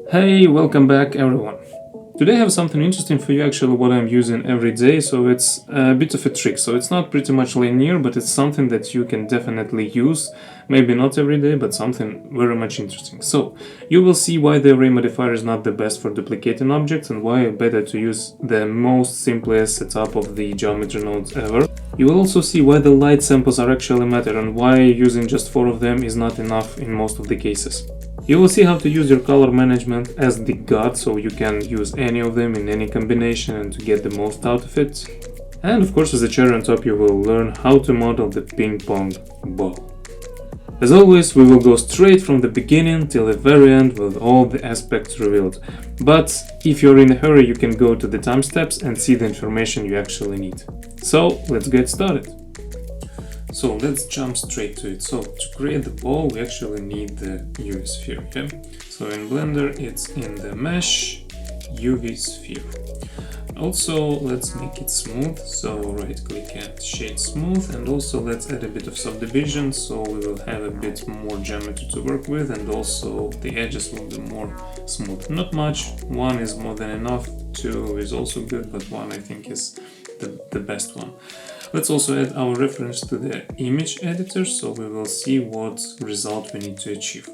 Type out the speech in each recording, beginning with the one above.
Hey, welcome back everyone. Today I have something interesting for you, actually what I'm using every day, so it's a bit of a trick. So it's not pretty much linear, but it's something that you can definitely use, maybe not every day, but something very much interesting. So you will see why the array modifier is not the best for duplicating objects and why better to use the most simplest setup of the geometry nodes ever. You will also see why the light samples are actually matter and why using just 4 of them is not enough in most of the cases. You will see how to use your color management as the god, so you can use any of them in any combination and to get the most out of it. And of course, as a cherry on top, you will learn how to model the ping pong ball. As always, we will go straight from the beginning till the very end with all the aspects revealed. But if you're in a hurry, you can go to the time steps and see the information you actually need. So let's get started. So let's jump straight to it. So to create the ball, we actually need the UV sphere, okay? So in Blender, it's in the Mesh UV sphere. Also, let's make it smooth. So right click and shade smooth, and also let's add a bit of subdivision so we will have a bit more geometry to work with, and also the edges will be more smooth. Not much, 1 is more than enough, 2 is also good, but 1 I think is the best one. Let's also add our reference to the image editor, so we will see what result we need to achieve.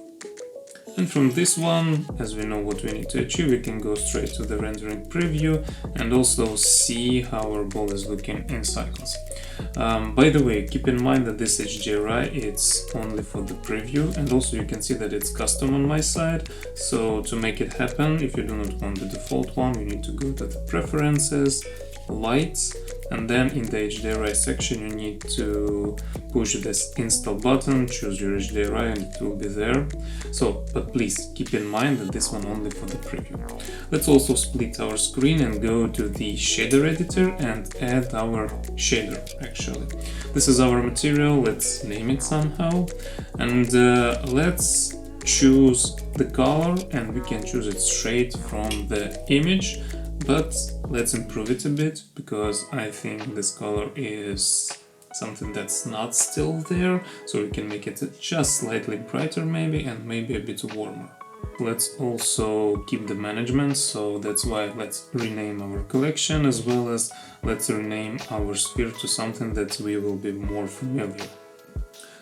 And from this one, as we know what we need to achieve, we can go straight to the rendering preview and also see how our ball is looking in cycles. By the way, keep in mind that this HDRI it's only for the preview, and also you can see that it's custom on my side. So to make it happen, if you do not want the default one, you need to go to the preferences, lights, and then in the HDRI section you need to push this install button, choose your HDRI, and it will be there. So, but please keep in mind that this one only for the preview. Let's also split our screen and go to the shader editor and add our shader actually. This is our material, let's name it somehow, and let's choose the color, and we can choose it straight from the image. But let's improve it a bit, because I think this color is something that's not still there, so we can make it just slightly brighter maybe, and maybe a bit warmer. Let's also keep the management, so that's why let's rename our collection, as well as let's rename our sphere to something that we will be more familiar.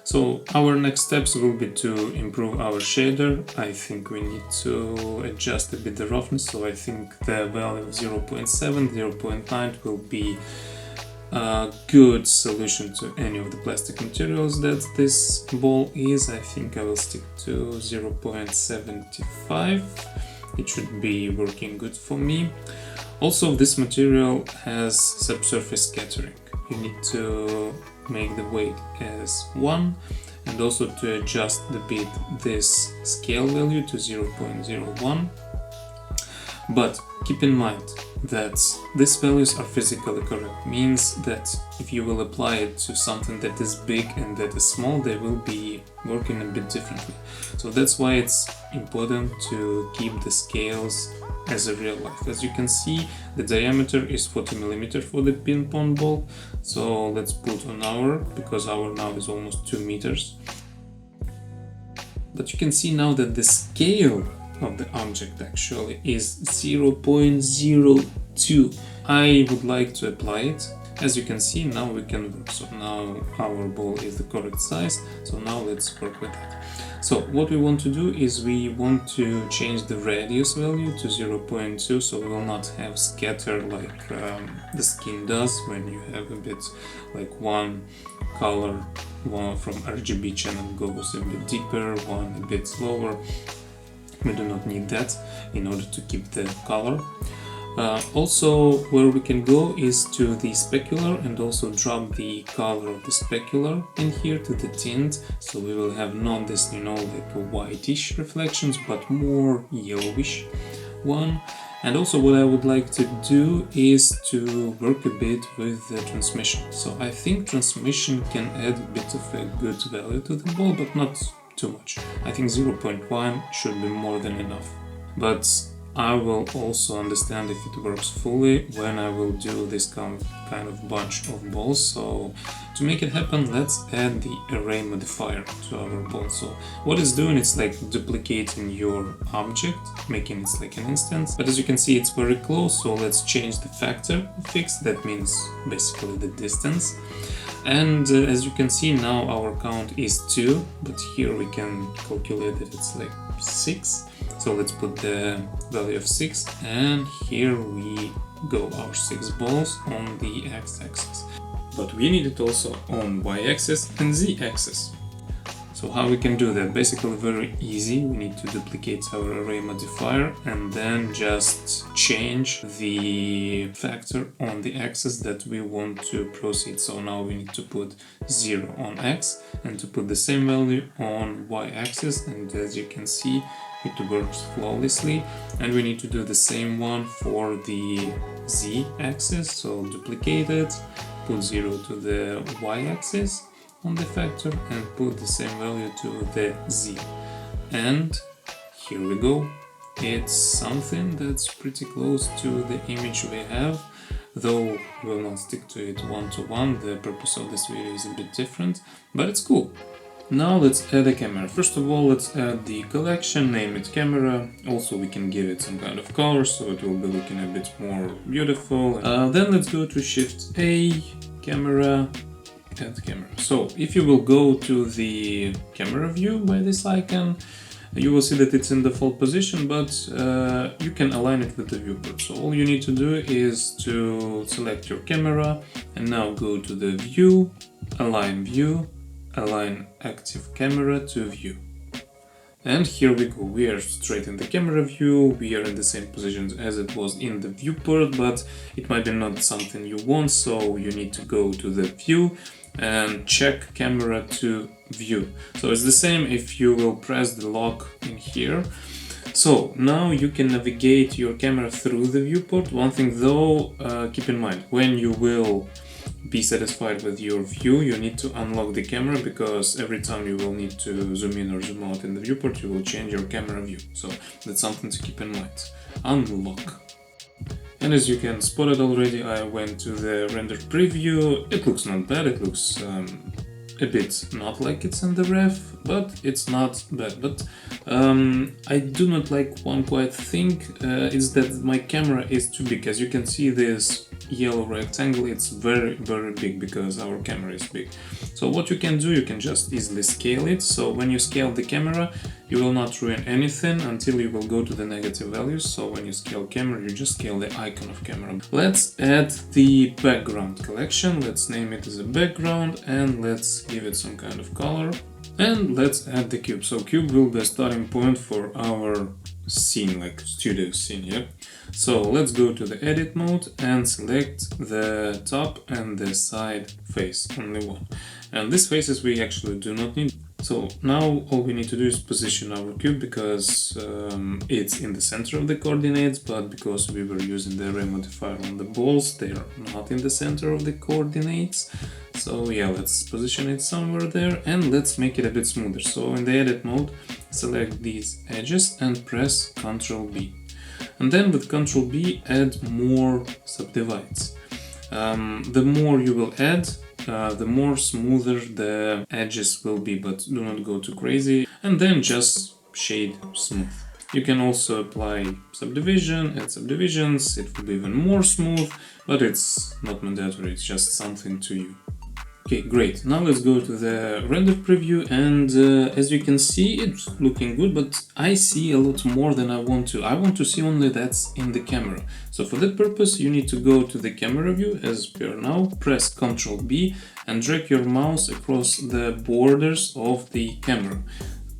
So our next steps will be to improve our shader. I think we need to adjust a bit the roughness, so I think the value of 0.7, 0.9 will be a good solution to any of the plastic materials that this ball is. I think I will stick to 0.75. It should be working good for me. Also, this material has subsurface scattering. You need to make the weight as 1, and also to adjust a bit this scale value to 0.01. But keep in mind that these values are physically correct, means that if you will apply it to something that is big and that is small, they will be working a bit differently. So that's why it's important to keep the scales as a real life. As you can see, the diameter is 40 mm for the ping pong ball, so let's put on our, because our now is almost 2 meters. But you can see now that the scale of the object actually is 0.02. I would like to apply it. As you can see, now we can work. So now our ball is the correct size, so now let's work with that. So what we want to do is we want to change the radius value to 0.2, so we will not have scatter like the skin does when you have a bit like one color, one from RGB channel goes a bit deeper, one a bit lower. We do not need that in order to keep the color. Also, where we can go is to the specular and also drop the color of the specular in here to the tint, so we will have not this, you know, like a whitish reflections, but more yellowish one. And also what I would like to do is to work a bit with the transmission. So I think transmission can add a bit of a good value to the ball, but not too much. I think 0.1 should be more than enough. But I will also understand if it works fully when I will do this kind of bunch of balls. So to make it happen, let's add the Array Modifier to our ball. So what it's doing, it's like duplicating your object, making it like an instance. But as you can see, it's very close, so let's change the factor fix. That means basically the distance. And as you can see, now our count is 2, but here we can calculate that it's like 6. So let's put the value of 6, and here we go, our 6 balls on the x-axis. But we need it also on y-axis and z-axis. So how we can do that? Basically very easy. We need to duplicate our array modifier and then just change the factor on the axis that we want to proceed. So now we need to put 0 on x and to put the same value on y-axis, and as you can see, it works flawlessly. And we need to do the same one for the z-axis. So duplicate it, put 0 to the y-axis on the factor and put the same value to the z. And here we go. It's something that's pretty close to the image we have, though we'll not stick to it one-to-one. The purpose of this video is a bit different, but it's cool. Now let's add a camera. First of all, let's add the collection, name it camera. Also, we can give it some kind of color, so it will be looking a bit more beautiful. Then let's go to Shift A, camera, add camera. So if you will go to the camera view by this icon, you will see that it's in default position, but you can align it with the viewport. So all you need to do is to select your camera and now go to the view, align active camera to view. And here we go, we are straight in the camera view, we are in the same positions as it was in the viewport, but it might be not something you want, so you need to go to the view and check camera to view. So it's the same if you will press the lock in here. So now you can navigate your camera through the viewport. One thing though, keep in mind, when you will be satisfied with your view, you need to unlock the camera, because every time you will need to zoom in or zoom out in the viewport, you will change your camera view. So that's something to keep in mind. Unlock. And as you can spot it already, I went to the render preview. It looks not bad, it looks a bit not like it's in the ref, but it's not bad. But I do not like one quiet thing, is that my camera is too big. As you can see, this yellow rectangle, it's very big because our camera is big. So what you can do, you can just easily scale it. So when you scale the camera, you will not ruin anything until you will go to the negative values. So when you scale camera, you just scale the icon of camera. Let's add the background collection. Let's name it as a background and let's give it some kind of color. And let's add the cube. So cube will be a starting point for our scene, like studio scene, yeah? So let's go to the edit mode and select the top and the side face, only one. And these faces we actually do not need. So now all we need to do is position our cube, because it's in the center of the coordinates, but because we were using the array modifier on the balls, they are not in the center of the coordinates. So yeah, let's position it somewhere there and let's make it a bit smoother. So in the edit mode, select these edges and press Ctrl B. And then with Ctrl B, add more subdivides. The more you will add, the more smoother the edges will be, but do not go too crazy. And then just shade smooth. You can also apply subdivision, add subdivisions, it will be even more smooth, but it's not mandatory, it's just something to you. Okay, great. Now let's go to the render preview, and as you can see, it's looking good, but I see a lot more than I want to. I want to see only that's in the camera. So for that purpose, you need to go to the camera view as per now, press Ctrl B and drag your mouse across the borders of the camera.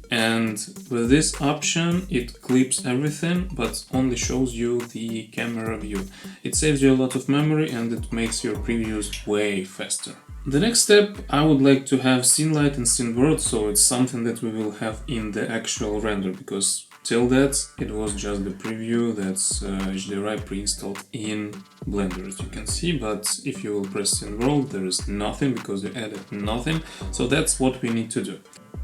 And with this option, it clips everything, but only shows you the camera view. It saves you a lot of memory and it makes your previews way faster. The next step, I would like to have scene light and scene world, so it's something that we will have in the actual render, because till that it was just the preview that's HDRI pre-installed in Blender, as you can see. But if you will press scene world, there is nothing because you added nothing, so that's what we need to do.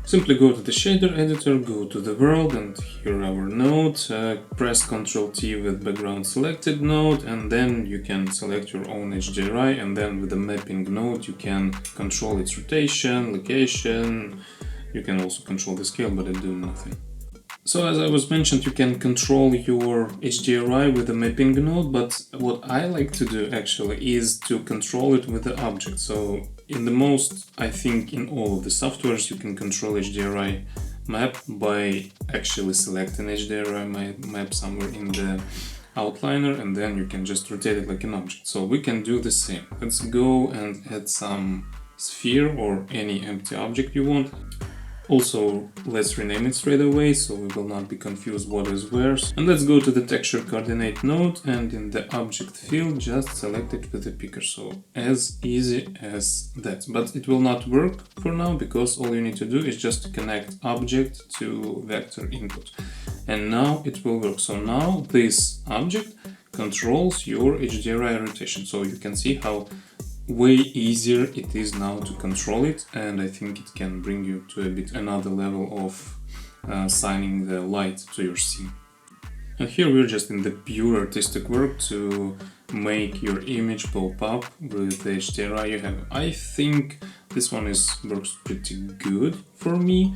Simply go to the shader editor, go to the world, and here our node, press Ctrl T with background selected node, and then you can select your own HDRI, and then with the mapping node you can control its rotation, location, you can also control the scale, but I do nothing. So as I was mentioned, you can control your HDRI with the mapping node, but what I like to do actually is to control it with the object. So in the most, I think in all of the softwares, you can control HDRI map by actually selecting HDRI map somewhere in the outliner, and then you can just rotate it like an object. So we can do the same. Let's go and add some sphere or any empty object you want. Also, let's rename it straight away, so we will not be confused what is where. And let's go to the texture coordinate node, and in the object field, just select it with the picker. So as easy as that. But it will not work for now, because all you need to do is just connect object to vector input. And now it will work. So now this object controls your HDRI rotation. So you can see how way easier it is now to control it, and I think it can bring you to a bit another level of assigning the light to your scene. And here we're just in the pure artistic work to make your image pop up with the HDRI you have. I think this one works pretty good for me,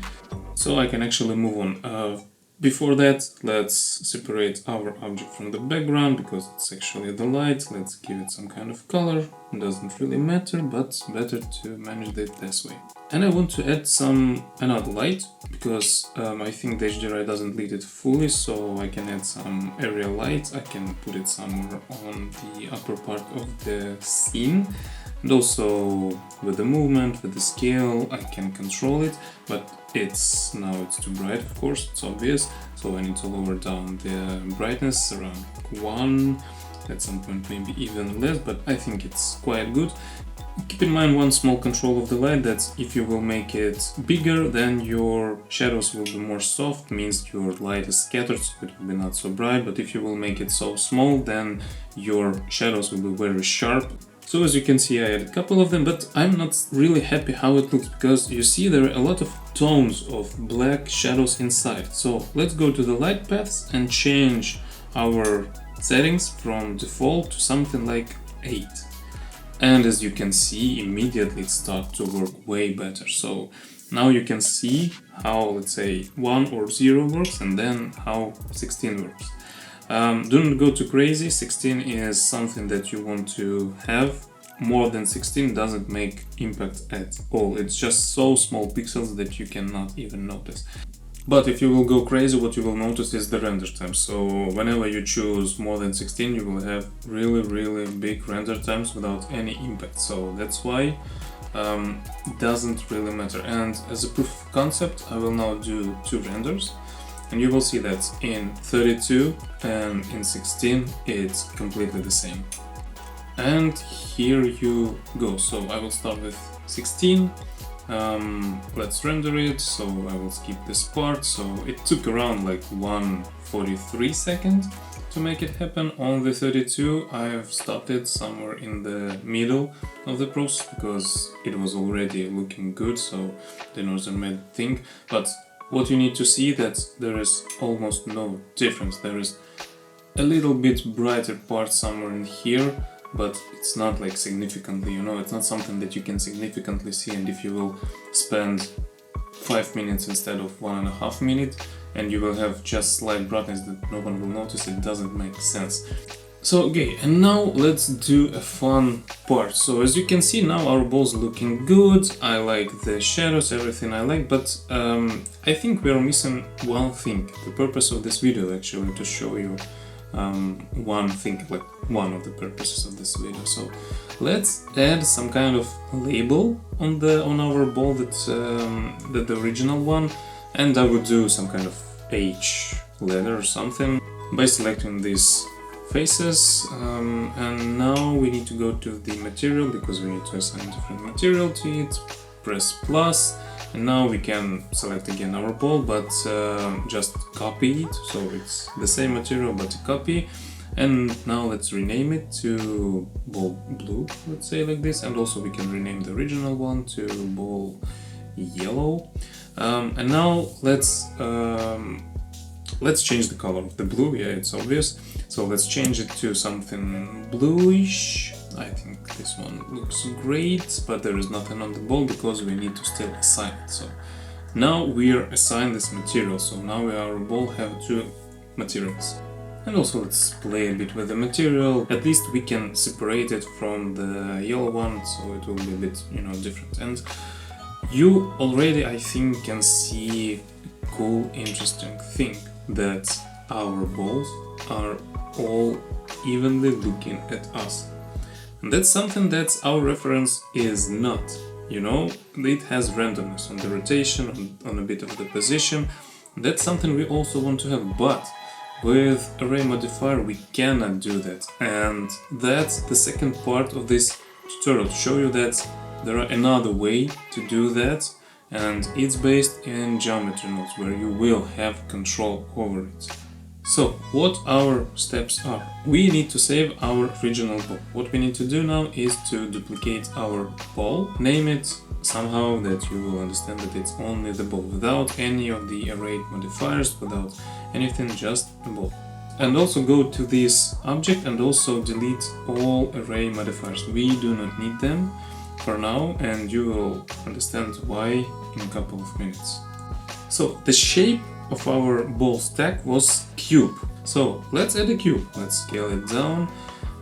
so I can actually move on. Before that, let's separate our object from the background, because it's actually the light. Let's give it some kind of color. It doesn't really matter, but better to manage it this way. And I want to add another light, because I think the HDRI doesn't lead it fully, so I can add some area light. I can put it somewhere on the upper part of the scene. And also with the movement, with the scale, I can control it, but it's too bright, of course, it's obvious. So I need to lower down the brightness around 1, at some point maybe even less, but I think it's quite good. Keep in mind one small control of the light, that if you will make it bigger, then your shadows will be more soft, means your light is scattered, so it will be not so bright. But if you will make it so small, then your shadows will be very sharp. So as you can see, I had a couple of them, but I'm not really happy how it looks, because you see there are a lot of tones of black shadows inside. So let's go to the light paths and change our settings from default to something like 8. And as you can see, immediately it starts to work way better. So now you can see how, let's say, 1 or 0 works, and then how 16 works. Do not go too crazy. 16 is something that you want to have. More than 16 doesn't make impact at all. It's just so small pixels that you cannot even notice. But if you will go crazy, what you will notice is the render time. So whenever you choose more than 16, you will have really big render times without any impact. So that's why it doesn't really matter. And as a proof of concept, I will now do 2 renders. And you will see that in 32 and in 16 it's completely the same. And here you go. So I will start with 16. Let's render it. So I will skip this part. So it took around like 1:43 seconds to make it happen. On the 32 I have stopped it somewhere in the middle of the process, because it was already looking good, so didn't was a mad thing. But what you need to see, that there is almost no difference. There is a little bit brighter part somewhere in here, but it's not like significantly, it's not something that you can significantly see. And if you will spend 5 minutes instead of 1.5 minutes, and you will have just slight brightness that no one will notice, it doesn't make sense. So okay, and now let's do a fun part. So as you can see, now our ball's looking good. I like the shadows, everything I like, but I think we are missing one thing. The purpose of this video actually to show you one thing, like one of the purposes of this video. So let's add some kind of label on our ball, that the original one, and I would do some kind of H letter or something by selecting these faces, and now we need to go to the material, because we need to assign different material to it. Press plus, and now we can select again our ball, but just copy it, so it's the same material but a copy. And now let's rename it to ball blue, let's say like this, and also we can rename the original one to ball yellow. And now let's change the color of the blue. Yeah, it's obvious. So let's change it to something bluish. I think this one looks great, but there is nothing on the ball because we need to still assign it. So now we are assigned this material. So now our ball have two materials. And also let's play a bit with the material. At least we can separate it from the yellow one, so it will be a bit, different. And you already, I think, can see a cool, interesting thing, that our balls are all evenly looking at us. And that's something that our reference is not. It has randomness on the rotation, on a bit of the position. That's something we also want to have, but with Array Modifier we cannot do that. And that's the second part of this tutorial, to show you that there are another way to do that, and it's based in geometry nodes where you will have control over it. So what our steps are? We need to save our original ball. What we need to do now is to duplicate our ball, name it somehow that you will understand that it's only the ball, without any of the array modifiers, without anything, just a ball. And also go to this object and also delete all array modifiers. We do not need them for now, and you will understand why in a couple of minutes. So the shape of our ball stack was cube. So let's add a cube. Let's scale it down,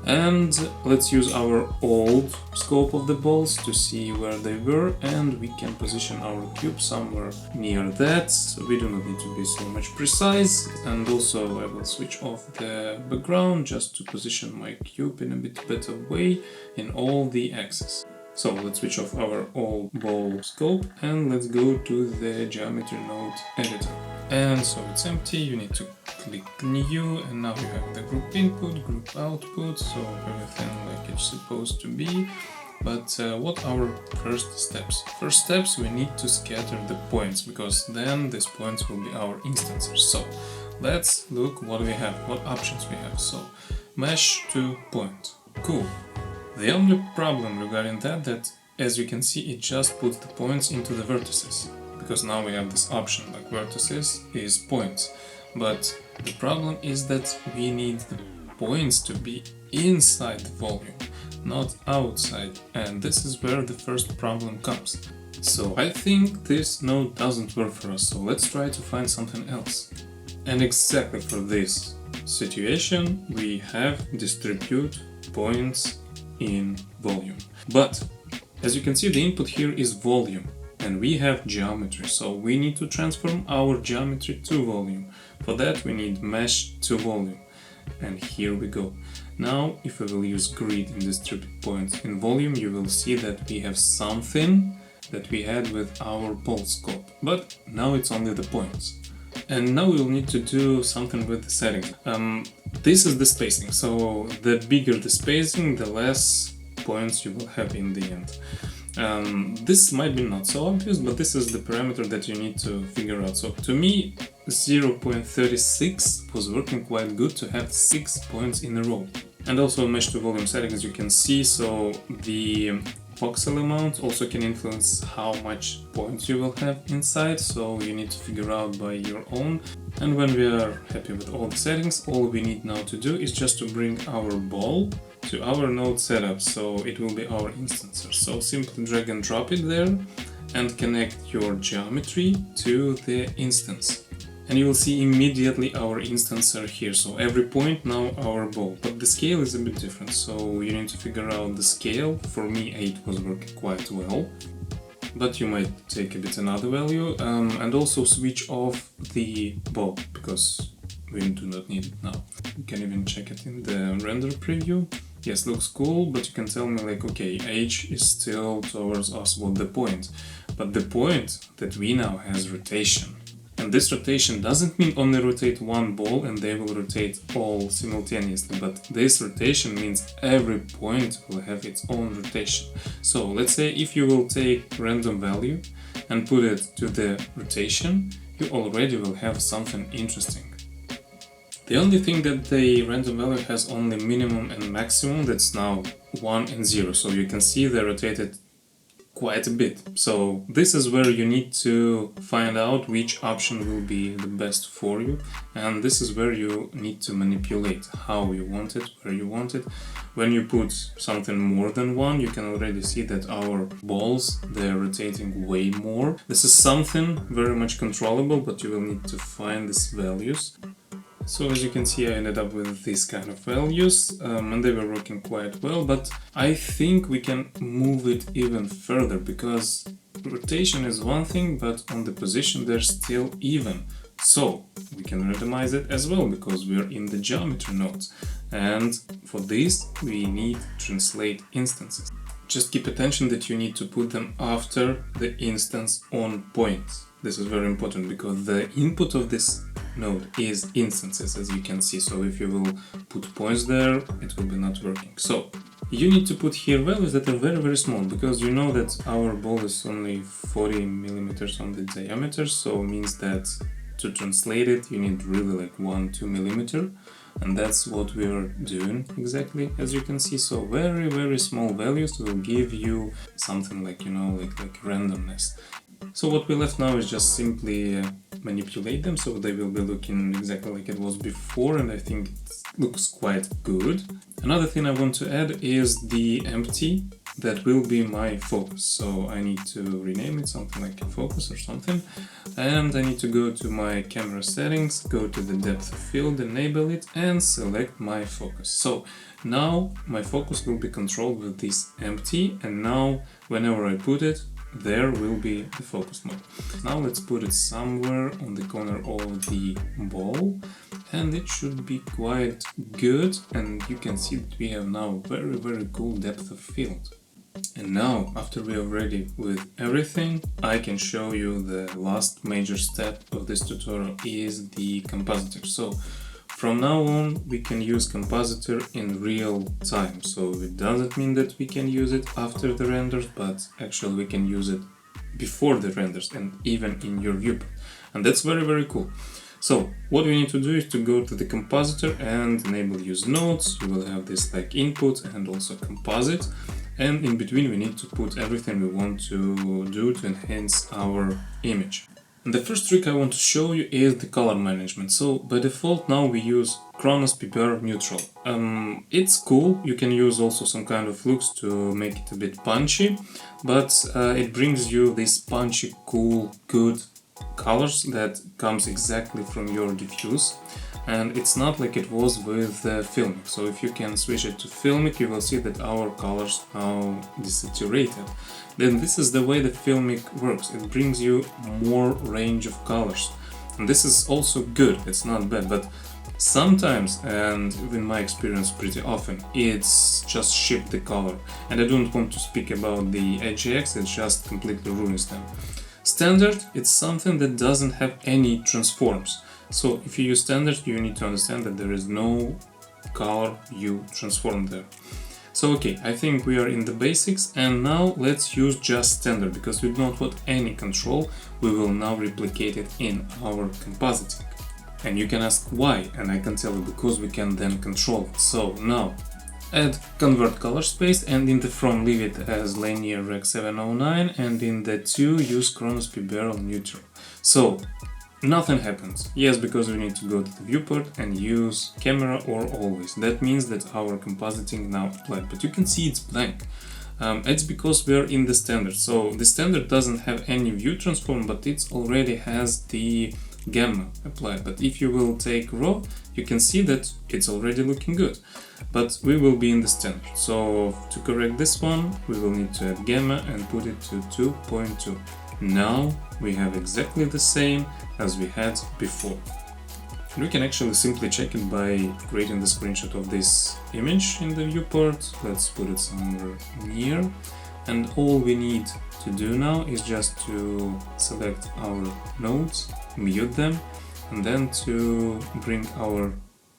and let's use our old scope of the balls to see where they were, and we can position our cube somewhere near that, so we do not need to be so much precise. And also I will switch off the background just to position my cube in a bit better way in all the axes. So let's switch off our old ball scope and let's go to the geometry node editor. And so it's empty, you need to click new, and now you have the group input, group output, so everything like it's supposed to be. But what are first steps? First steps, we need to scatter the points, because then these points will be our instances. So let's look what we have, what options we have. So mesh to point, cool. The only problem regarding that as you can see, it just puts the points into the vertices, because now we have this option like vertices is points. But the problem is that we need the points to be inside the volume, not outside, and this is where the first problem comes. So I think this node doesn't work for us, so let's try to find something else. And exactly for this situation we have distribute points in volume. But as you can see, the input here is volume and we have geometry, so we need to transform our geometry to volume. For that we need mesh to volume, and here we go. Now if we will use grid and distribute points in volume, you will see that we have something that we had with our ball scope, but now it's only the points. And now we'll need to do something with the settings. This is the spacing, so the bigger the spacing, the less points you will have in the end. This might be not so obvious, but this is the parameter that you need to figure out. So to me 0.36 was working quite good to have 6 points in a row. And also mesh to volume settings you can see, so the voxel amount also can influence how much points you will have inside, so you need to figure out by your own. And when we are happy with all the settings, all we need now to do is just to bring our ball to our node setup, so it will be our instancer. So simply drag and drop it there and connect your geometry to the instance. And you will see immediately our instancer here, so every point now our ball, but the scale is a bit different, so you need to figure out the scale. For me 8 was working quite well, but you might take a bit another value, and also switch off the ball, because we do not need it now. You can even check it in the render preview. Yes, looks cool, but you can tell me like, okay, H is still towards us, what the point? But the point that we now has rotation. And this rotation doesn't mean only rotate one ball and they will rotate all simultaneously, but this rotation means every point will have its own rotation. So let's say if you will take random value and put it to the rotation, you already will have something interesting. The only thing that the random value has only minimum and maximum, that's now 1 and 0, so you can see they rotated quite a bit. So this is where you need to find out which option will be the best for you, and this is where you need to manipulate how you want it, where you want it. When you put something more than one, you can already see that our balls, they're rotating way more. This is something very much controllable, but you will need to find these values. So as you can see, I ended up with these kind of values, and they were working quite well, but I think we can move it even further, because rotation is one thing, but on the position they're still even. So we can randomize it as well, because we're in the geometry nodes, and for this we need translate instances. Just keep attention that you need to put them after the instance on points. This is very important, because the input of this node is instances, as you can see. So if you will put points there, it will be not working. So you need to put here values that are very small, because you know that our ball is only 40 millimeters on the diameter, so it means that to translate it you need really like 1-2 millimeter, and that's what we are doing exactly, as you can see. So very small values will give you something like, you know, like randomness. So what we left now is just simply manipulate them, so they will be looking exactly like it was before, and I think it looks quite good. Another thing I want to add is the empty that will be my focus. So I need to rename it something like focus or something, and I need to go to my camera settings, go to the depth of field, enable it, and select my focus. So now my focus will be controlled with this empty, and now whenever I put it, there will be the focus mode. Now let's put it somewhere on the corner of the ball, and it should be quite good, and you can see that we have now very cool depth of field. And now, after we are ready with everything, I can show you the last major step of this tutorial is the compositor. So from now on, we can use compositor in real time. So it doesn't mean that we can use it after the renders, but actually we can use it before the renders and even in your viewport. And that's very cool. So what we need to do is to go to the compositor and enable use nodes. You will have this like input and also composite. And in between we need to put everything we want to do to enhance our image. And the first trick I want to show you is the color management. So by default now we use Kronos Piper Neutral. It's cool, you can use also some kind of looks to make it a bit punchy, but it brings you these punchy, cool, good colors that comes exactly from your diffuse. And it's not like it was with Filmic. So if you can switch it to Filmic, you will see that our colors are desaturated. Then this is the way the Filmic works. It brings you more range of colors. And this is also good, it's not bad, but sometimes, and in my experience pretty often, it's just shift the color. And I don't want to speak about the AGX, it just completely ruins them. Standard, it's something that doesn't have any transforms. So if you use standard, you need to understand that there is no color hue transform there. So okay, I think we are in the basics, and now let's use just standard, because we don't want any control. We will now replicate it in our compositing. And you can ask why, and I can tell you, because we can then control it. So now add convert color space, and in the from leave it as linear rec 709, and in the to use Kronos Piper Neutral. So nothing happens. Yes, because we need to go to the viewport and use camera or always. That means that our compositing now applied, but you can see it's blank. It's because we are in the standard. So the standard doesn't have any view transform, but it already has the gamma applied. But if you will take raw, you can see that it's already looking good. But we will be in the standard. So to correct this one, we will need to add gamma and put it to 2.2. Now we have exactly the same as we had before. And we can actually simply check it by creating the screenshot of this image in the viewport. Let's put it somewhere near. And all we need to do now is just to select our nodes, mute them, and then to bring our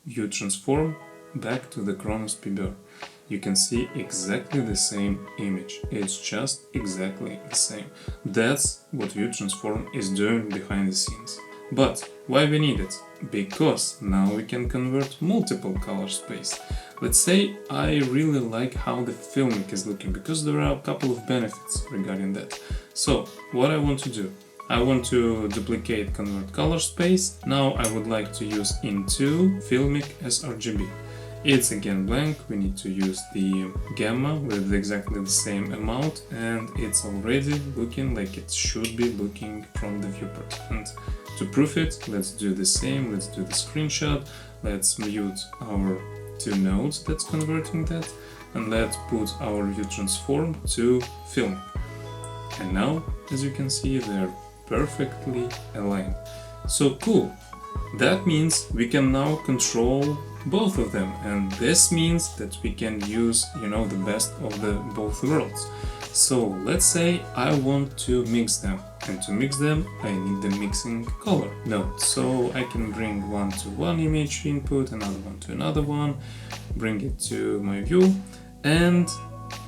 view transform back to the Kronos Piper. You can see exactly the same image. It's just exactly the same. That's what view transform is doing behind the scenes. But why we need it? Because now we can convert multiple color space. Let's say I really like how the filmic is looking, because there are a couple of benefits regarding that. So what I want to do, I want to duplicate convert color space. Now I would like to use into filmic as RGB. It's again blank, we need to use the gamma with exactly the same amount, and it's already looking like it should be looking from the viewport. And to prove it, let's do the same, let's do the screenshot, let's mute our two nodes that's converting that, and let's put our view transform to film. And now, as you can see, they're perfectly aligned. So cool! That means we can now control both of them, and this means that we can use, the best of the both worlds. So let's say I want to mix them, and to mix them I need the mixing color node. So I can bring one to one image input, another one to another one, bring it to my view, and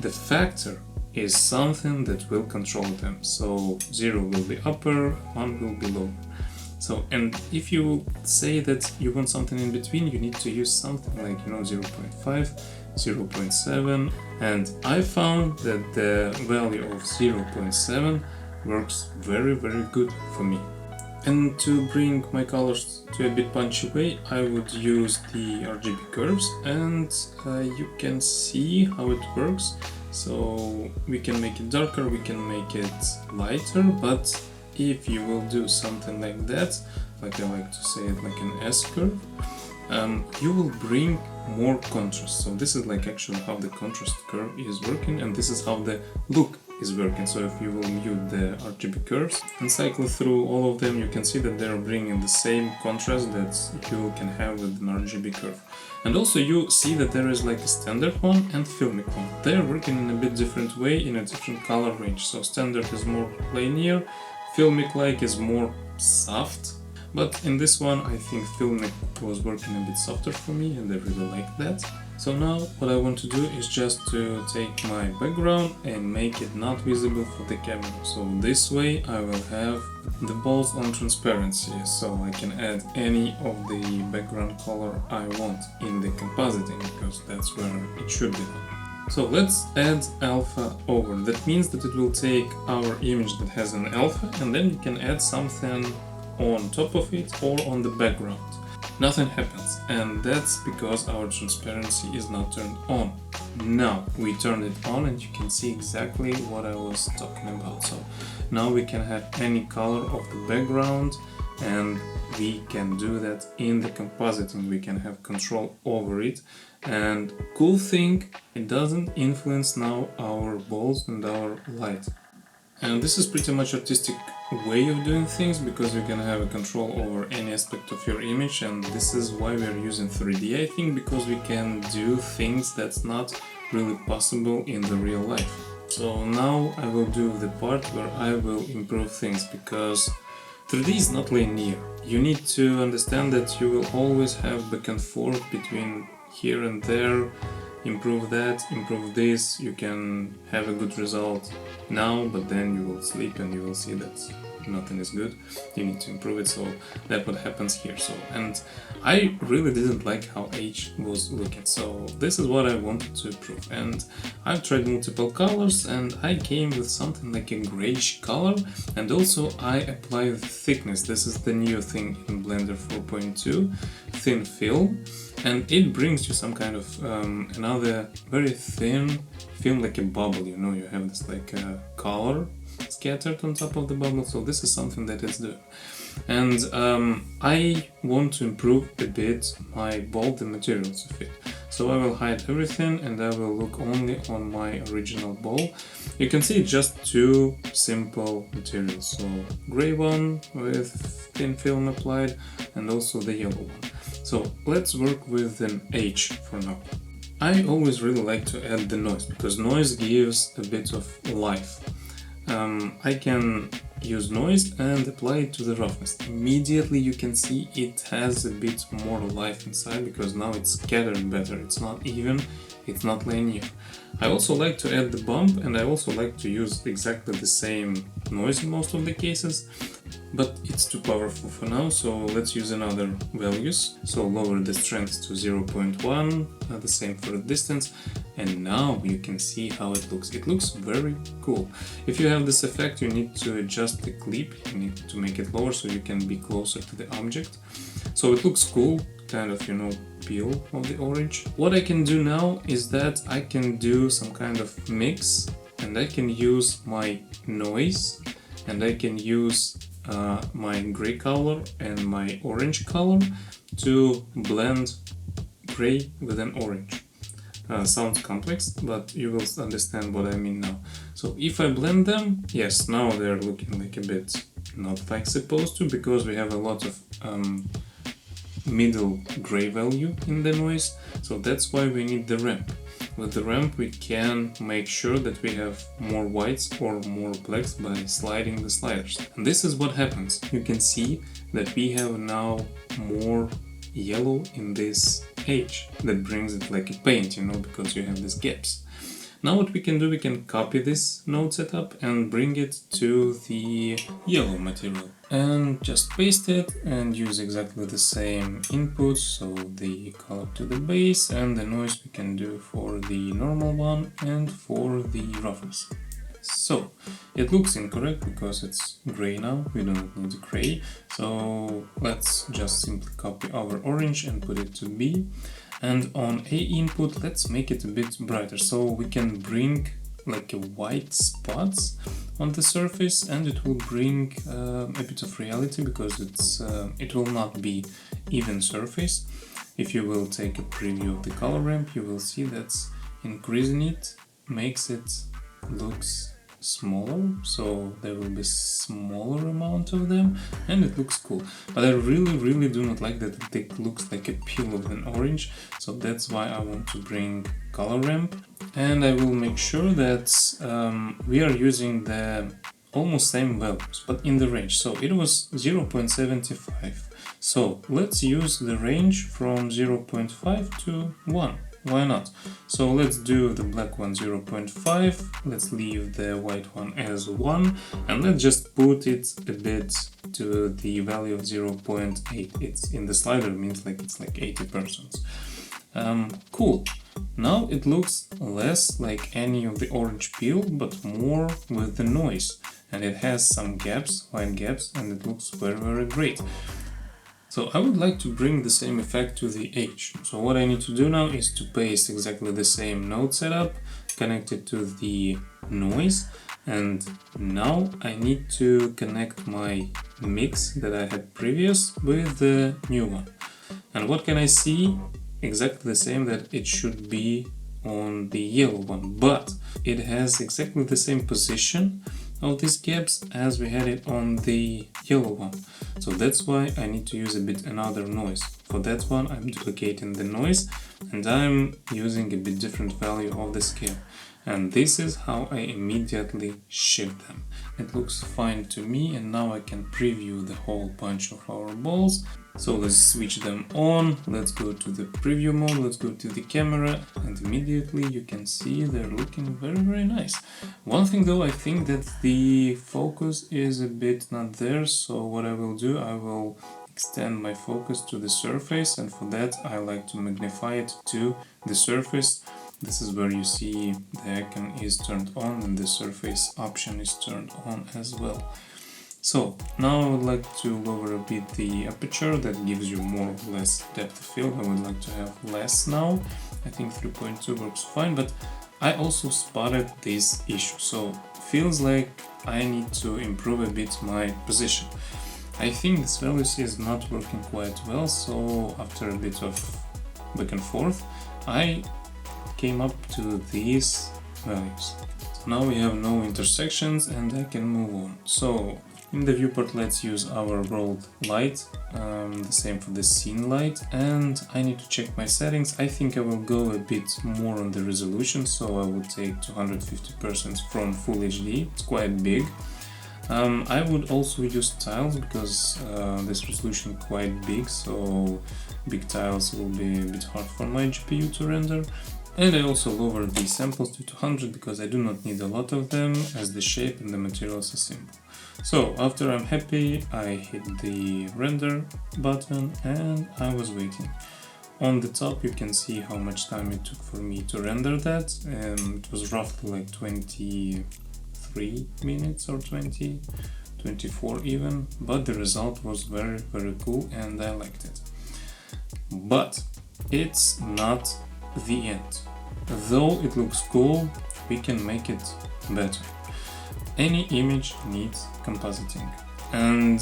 the factor is something that will control them. So 0 will be upper, 1 will be lower. So, and if you say that you want something in between, you need to use something like, 0.5, 0.7, and I found that the value of 0.7 works very, very good for me. And to bring my colors to a bit punchy way, I would use the RGB curves, and you can see how it works. So we can make it darker, we can make it lighter, but if you will do something like that, like I like to say it, like an S curve, you will bring more contrast. So this is like actually how the contrast curve is working, and this is how the look is working. So if you will mute the RGB curves and cycle through all of them, you can see that they're bringing the same contrast that you can have with an RGB curve. And also you see that there is like a standard one and filmic one. They are working in a bit different way, in a different color range. So standard is more linear, filmic like is more soft, but in this one I think filmic was working a bit softer for me, and I really like that. So now what I want to do is just to take my background and make it not visible for the camera. So this way I will have the balls on transparency, so I can add any of the background color I want in the compositing, because that's where it should be. So let's add alpha over. That means that it will take our image that has an alpha, and then you can add something on top of it or on the background. Nothing happens, and that's because our transparency is not turned on. Now we turn it on, and you can see exactly what I was talking about. So now we can have any color of the background, and we can do that in the compositing. We can have control over it, and cool thing, it doesn't influence now our balls and our light. And this is pretty much artistic way of doing things, because you can have a control over any aspect of your image, and this is why we are using 3D, I think, because we can do things that's not really possible in the real life. So now I will do the part where I will improve things, because 3D is not linear. You need to understand that you will always have back and forth between here and there. Improve that, improve this, you can have a good result now, but then you will sleep and you will see that nothing is good. You need to improve it, so that's what happens here. So, and I really didn't like how H was looking, so this is what I wanted to improve. And I've tried multiple colors, and I came with something like a grayish color, and also I applied thickness. This is the new thing in Blender 4.2, thin film. And it brings you some kind of another very thin film, like a bubble, you have this like color scattered on top of the bubble, so this is something that it's doing. And I want to improve a bit my bold and materials of it. So I will hide everything, and I will look only on my original ball. You can see just two simple materials, so gray one with thin film applied, and also the yellow one. So let's work with an H for now. I always really like to add the noise, because noise gives a bit of life. I can use noise and apply it to the roughness. Immediately you can see it has a bit more life inside, because now it's scattered better, it's not even, it's not linear. I also like to add the bump, and I also like to use exactly the same noise in most of the cases, but it's too powerful for now, so let's use another values. So lower the strength to 0.1, the same for the distance, and now you can see how it looks. It looks very cool. If you have this effect, you need to adjust the clip, you need to make it lower so you can be closer to the object. So it looks cool, kind of, you know, peel of the orange. What I can do now is that I can do some kind of mix, and I can use my noise, and I can use my gray color and my orange color to blend gray with an orange. Sounds complex, but you will understand what I mean now. So if I blend them, yes, now they're looking like a bit not like supposed to, because we have a lot of middle gray value in the noise, so that's why we need the ramp. With the ramp we can make sure that we have more whites or more blacks by sliding the sliders. And this is what happens. You can see that we have now more yellow in this edge that brings it like a paint, you know, because you have these gaps. Now what we can do, we can copy this node setup and bring it to the yellow material and just paste it and use exactly the same inputs, so the color to the base and the noise we can do for the normal one and for the roughness. So it looks incorrect because it's gray now, we don't need gray, so let's just simply copy our orange and put it to B. And on A input, let's make it a bit brighter, so we can bring like a white spots on the surface, and it will bring a bit of reality, because it will not be even surface. If you will take a preview of the color ramp, you will see that increasing it makes it looks smaller, so there will be smaller amount of them and it looks cool. But I really do not like that it looks like a peel of an orange, so that's why I want to bring color ramp, and I will make sure that we are using the almost same values but in the range. So it was 0.75, so let's use the range from 0.5 to 1. Why not? So let's do the black one 0.5, let's leave the white one as 1, and let's just put it a bit to the value of 0.8. It's in the slider, means like it's like 80%. Cool. Now it looks less like any of the orange peel, but more with the noise, and it has some gaps, white gaps, and it looks very great. So I would like to bring the same effect to the edge. So what I need to do now is to paste exactly the same node setup, connect it to the noise, and now I need to connect my mix that I had previous with the new one. And what can I see? Exactly the same that it should be on the yellow one, but it has exactly the same position of these gaps as we had it on the yellow one. So that's why I need to use a bit another noise. For that one I'm duplicating the noise and I'm using a bit different value of the scale. And this is how I immediately shift them. It looks fine to me, and now I can preview the whole bunch of our balls. So let's switch them on, let's go to the preview mode, let's go to the camera, and immediately you can see they're looking very nice. One thing though, I think that the focus is a bit not there, so what I will do, I will extend my focus to the surface, and for that I like to magnify it to the surface. This is where you see the icon is turned on and the surface option is turned on as well. So now I would like to lower a bit the aperture, that gives you more or less depth of field. I would like to have less now. I think 3.2 works fine, but I also spotted this issue, so feels like I need to improve a bit my position. I think this value is not working quite well, so after a bit of back and forth, I came up to these values. So now we have no intersections and I can move on. So in the viewport, let's use our world light, the same for the scene light, and I need to check my settings. I think I will go a bit more on the resolution, so I will take 250% from Full HD, it's quite big. I would also use tiles because this resolution quite big, so big tiles will be a bit hard for my GPU to render. And I also lowered the samples to 200 because I do not need a lot of them, as the shape and the materials are simple. So after I'm happy, I hit the render button and I was waiting. On the top you can see how much time it took for me to render that, and it was roughly like 23 minutes or 24 even, but the result was very cool and I liked it. But it's not the end. Though it looks cool, we can make it better. Any image needs compositing. And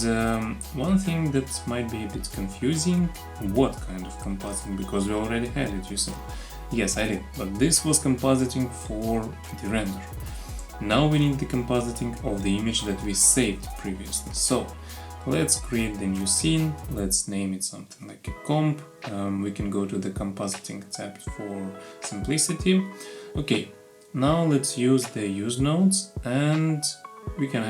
one thing that might be a bit confusing, what kind of compositing, because we already had it, you said. Yes, I did, but this was compositing for the render. Now we need the compositing of the image that we saved previously. So let's create the new scene, let's name it something like a comp. We can go to the compositing tab for simplicity. Okay, now let's use the use nodes, and we can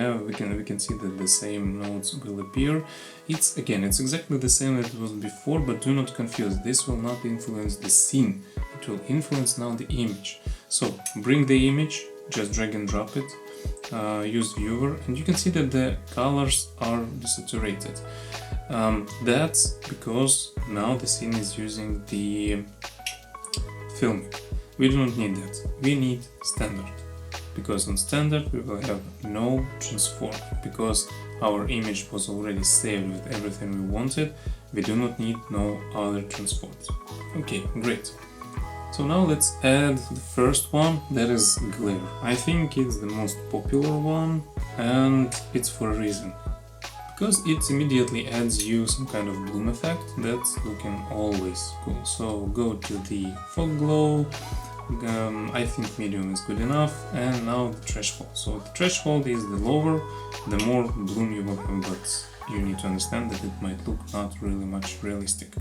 see that the same nodes will appear. It's exactly the same as it was before, but do not confuse, this will not influence the scene, it will influence now the image. So bring the image, just drag and drop it, use viewer, and you can see that the colors are desaturated. That's because now the scene is using the filming. We do not need that, we need standard, because on standard we will have no transform, because our image was already saved with everything we wanted. We do not need no other transforms. Okay, great. So now let's add the first one, that is glare. I think it's the most popular one, and it's for a reason. Because it immediately adds you some kind of bloom effect that's looking always cool. So go to the fog glow, I think medium is good enough, and now the threshold. So the threshold is the lower, the more bloom you will have, but you need to understand that it might look not really much realistic.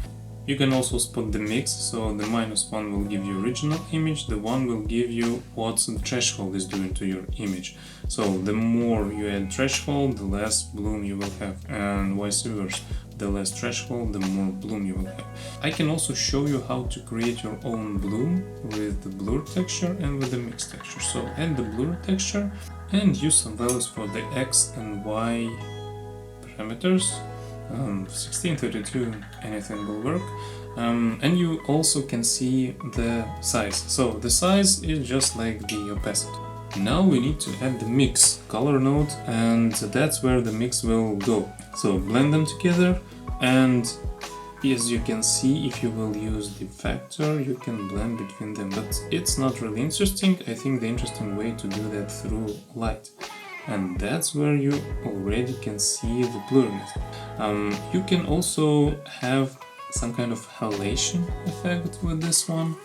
You can also spot the mix, so the -1 will give you original image, the 1 will give you what the threshold is doing to your image. So the more you add threshold, the less bloom you will have, and vice versa. The less threshold, the more bloom you will have. I can also show you how to create your own bloom with the blur texture and with the mix texture. So add the blur texture and use some values for the X and Y parameters. 16, 32, anything will work. And you also can see the size. So the size is just like the opacity. Now we need to add the mix color node, and that's where the mix will go. So blend them together, and as you can see, if you will use the factor, you can blend between them, but it's not really interesting. I think the interesting way to do that through light. And that's where you already can see the blurriness. You can also have some kind of halation effect with this one.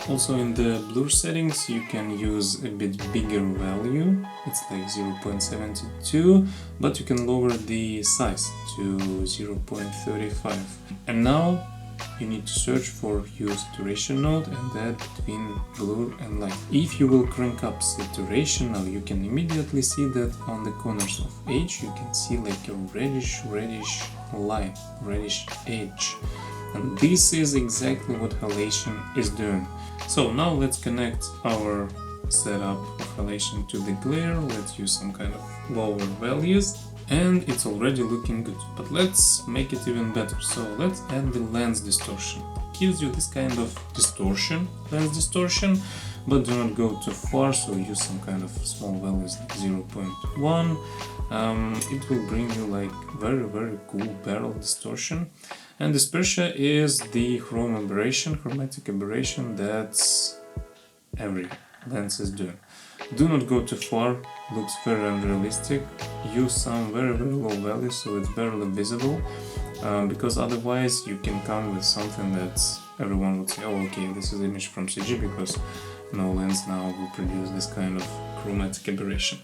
Also in the blur settings you can use a bit bigger value, it's like 0.72, but you can lower the size to 0.35. And now you need to search for your saturation node and that between blur and light. If you will crank up saturation now, you can immediately see that on the corners of edge you can see like a reddish line, reddish edge. And this is exactly what halation is doing. So now let's connect our setup of halation to the glare. Let's use some kind of lower values. And it's already looking good, but let's make it even better. So let's add the lens distortion. It gives you this kind of distortion, lens distortion, but do not go too far, so use some kind of small values like 0.1. It will bring you like very cool barrel distortion. And dispersion is the chromatic aberration that's every lens is doing. Do not go too far, looks very unrealistic. Use some very low values so it's barely visible, because otherwise you can come with something that everyone would say, oh okay, this is an image from CG, because no lens now will produce this kind of chromatic aberration.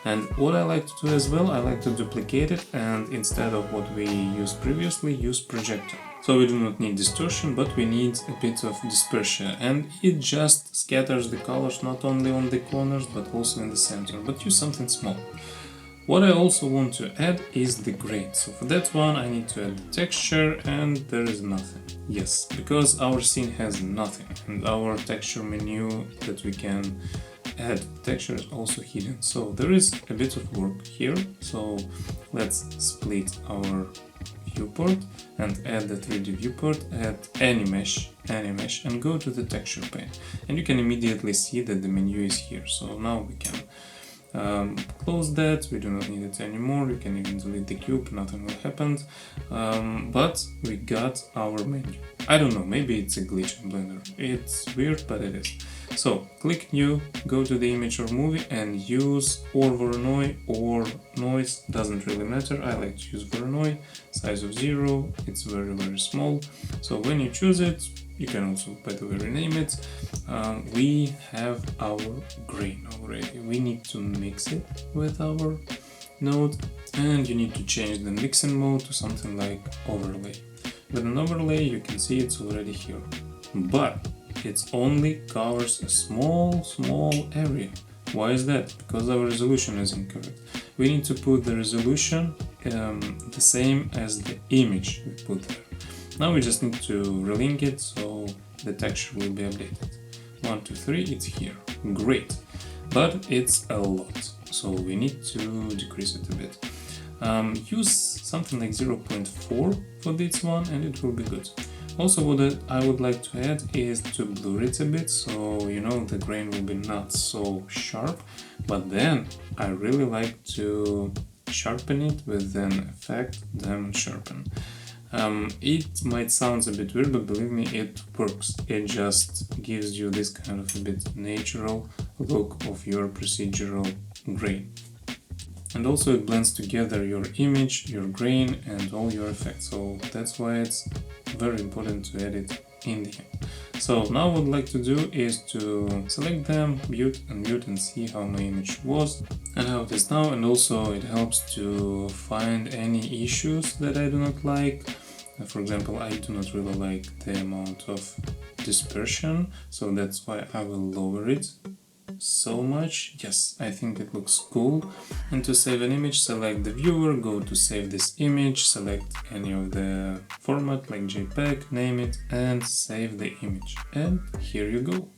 And what I like to do as well, I like to duplicate it, and instead of what we used previously, use projector. So we do not need distortion, but we need a bit of dispersion, and it just scatters the colors not only on the corners but also in the center, but use something small. What I also want to add is the grain. So for that one I need to add the texture, and there is nothing. Yes, because our scene has nothing, and our texture menu that we can add texture is also hidden. So there is a bit of work here. So let's split our viewport and add the 3D viewport, add any mesh, and go to the texture pane. And you can immediately see that the menu is here. So now we can close that, we do not need it anymore. You can even delete the cube, nothing will happen. But we got our menu. I don't know, maybe it's a glitch in Blender. It's weird, but it is. So click new, go to the image or movie and use or Voronoi or noise, doesn't really matter. I like to use Voronoi, size of 0, it's very small. So when you choose it, you can also, by the way, rename it. We have our grain already. We need to mix it with our node, and you need to change the mixing mode to something like overlay. With an overlay, you can see it's already here, but it only covers a small area. Why is that? Because our resolution is incorrect. We need to put the resolution the same as the image we put there. Now we just need to relink it so the texture will be updated. 1, 2, 3, it's here. Great. But it's a lot, so we need to decrease it a bit. Use something like 0.4 for this one and it will be good. Also, what I would like to add is to blur it a bit, so you know the grain will be not so sharp, but then I really like to sharpen it with an effect, then sharpen. It might sound a bit weird, but believe me, it works. It just gives you this kind of a bit natural look of your procedural grain. And also it blends together your image, your grain and all your effects, so that's why it's very important to add it in the end. So now what I'd like to do is to select them, mute and see how my image was and how it is now, and also it helps to find any issues that I do not like. For example, I do not really like the amount of dispersion, so that's why I will lower it so much. Yes, I think it looks cool. And to save an image, select the viewer, go to save this image, select any of the format like JPEG, name it and save the image. And here you go.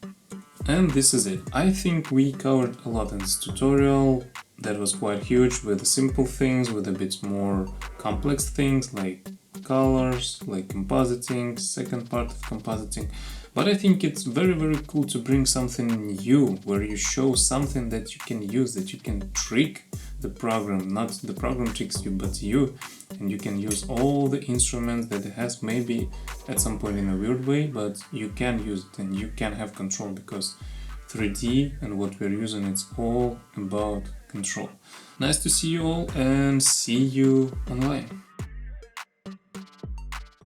And this is it. I think we covered a lot in this tutorial. That was quite huge, with the simple things, with a bit more complex things like colors, like compositing, second part of compositing. But I think it's very cool to bring something new, where you show something that you can use, that you can trick the program, not the program tricks you, but you, and you can use all the instruments that it has, maybe at some point in a weird way, but you can use it and you can have control, because 3D and what we're using, it's all about control. Nice to see you all and see you online.